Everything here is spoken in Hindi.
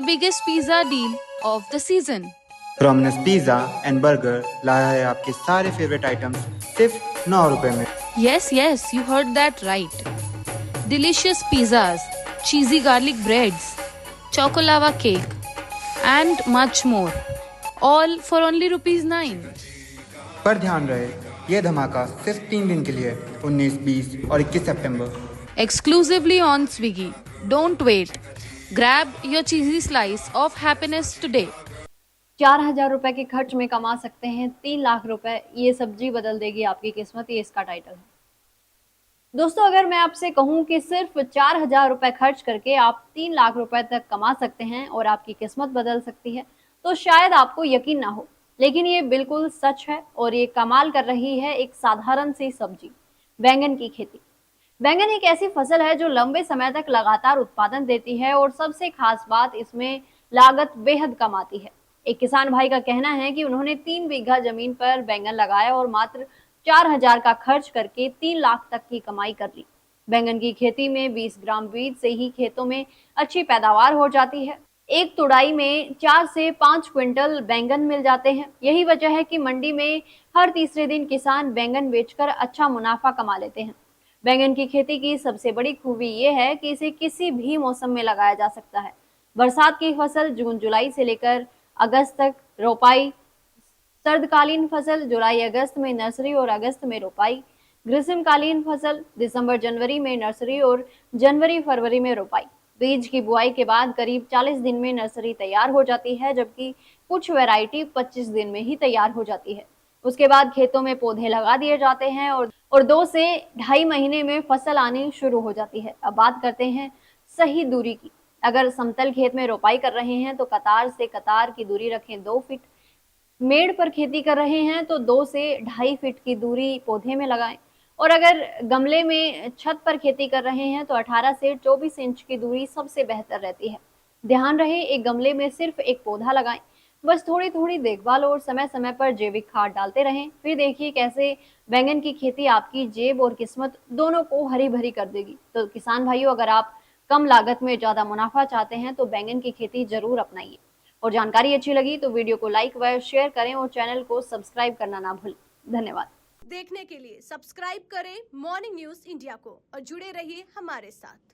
biggest pizza deal of the season. Romans pizza and burger लाया है आपके सारे फेवरेट आइटम्स सिर्फ 9 रुपए में। Yes, you heard that right. Delicious pizzas, cheesy garlic breads, chocolava cake, and much more. All for only ₹9. पर ध्यान रहे, ये धमाका सिर्फ 3 दिन के लिए है, 19, 20 और 21 सितंबर। Exclusively on Swiggy. Don't wait. Grab your cheesy slice of happiness today. 4,000 रुपए के खर्च में कमा सकते हैं 3 लाख रुपए, ये सब्जी बदल देगी आपकी किस्मत, ये इसका टाइटल है। दोस्तों, अगर मैं आपसे कहूं कि सिर्फ 4,000 रुपए खर्च करके आप 3 लाख रुपए तक कमा सकते हैं और आपकी किस्मत बदल सकती है, तो शायद आपको यकीन ना हो, लेकिन ये बिल्कुल सच है और ये कमाल कर रही है एक साधारण सी सब्जी, बैंगन की खेती। बैंगन एक ऐसी फसल है जो लंबे समय तक लगातार उत्पादन देती है और सबसे खास बात इसमें लागत बेहद कम आती है। एक किसान भाई का कहना है कि उन्होंने 3 बीघा जमीन पर बैंगन लगाया और मात्र 4,000 का खर्च करके 3 लाख तक की कमाई कर ली। बैंगन की खेती में 20 ग्राम बीज से ही खेतों में अच्छी पैदावार हो जाती है। एक तुड़ाई में 4 से 5 क्विंटल बैंगन मिल जाते हैं। यही वजह है कि मंडी में हर तीसरे दिन किसान बैंगन बेचकर अच्छा मुनाफा कमा लेते हैं। बैंगन की खेती की सबसे बड़ी खूबी ये है कि इसे किसी भी मौसम में लगाया जा सकता है। बरसात की फसल जून जुलाई से लेकर अगस्त तक रोपाई, सर्दकालीन फसल जुलाई अगस्त में नर्सरी और अगस्त में रोपाई, ग्रीष्मकालीन फसल दिसंबर जनवरी में नर्सरी और जनवरी फरवरी में रोपाई। बीज की बुआई के बाद करीब 40 दिन में नर्सरी तैयार हो जाती है, जबकि कुछ वैरायटी 25 दिन में ही तैयार हो जाती है। उसके बाद खेतों में पौधे लगा दिए जाते हैं और 2 से ढाई महीने में फसल आनी शुरू हो जाती है। अब बात करते हैं सही दूरी की। अगर समतल खेत में रोपाई कर रहे हैं तो कतार से कतार की दूरी रखें 2 फीट। मेड़ पर खेती कर रहे हैं तो 2 से ढाई फीट की दूरी पौधे में लगाएं और अगर गमले में छत पर खेती कर रहे हैं तो 18 से 24 इंच की दूरी सबसे बेहतर रहती है। ध्यान रहे, एक गमले में सिर्फ एक पौधा लगाएं। बस थोड़ी थोड़ी देखभाल और समय समय पर जैविक खाद डालते रहें। फिर देखिए कैसे बैंगन की खेती आपकी जेब और किस्मत दोनों को हरी भरी कर देगी। तो किसान भाइयों, अगर आप कम लागत में ज्यादा मुनाफा चाहते हैं तो बैंगन की खेती जरूर अपनाइए। और जानकारी अच्छी लगी तो वीडियो को लाइक व शेयर करें और चैनल को सब्सक्राइब करना ना भूलें। धन्यवाद। देखने के लिए सब्सक्राइब करें मॉर्निंग न्यूज इंडिया को और जुड़े रहिए हमारे साथ।